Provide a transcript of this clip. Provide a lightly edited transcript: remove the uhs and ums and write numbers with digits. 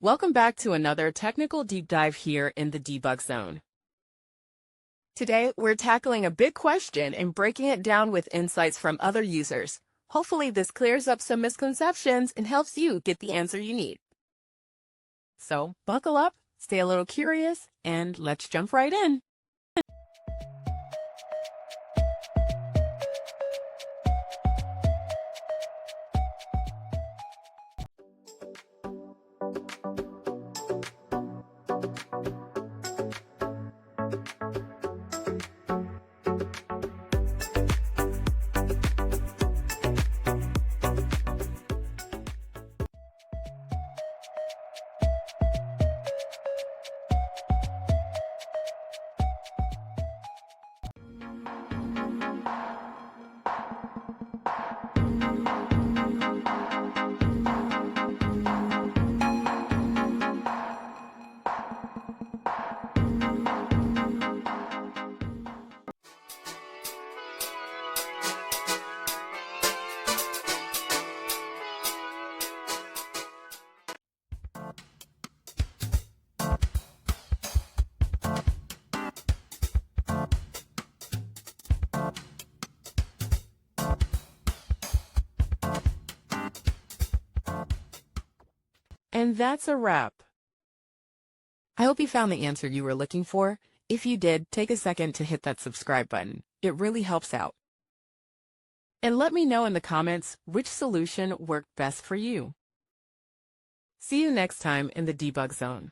Welcome back to another technical deep dive here in the debug zone. Today, we're tackling a big question and breaking it down with insights from other users. Hopefully, this clears up some misconceptions and helps you get the answer you need. So, buckle up, stay a little curious, and let's jump right in. And that's a wrap. I hope you found the answer you were looking for. If you did, take a second to hit that subscribe button. It really helps out. And let me know in the comments which solution worked best for you. See you next time in the debug zone.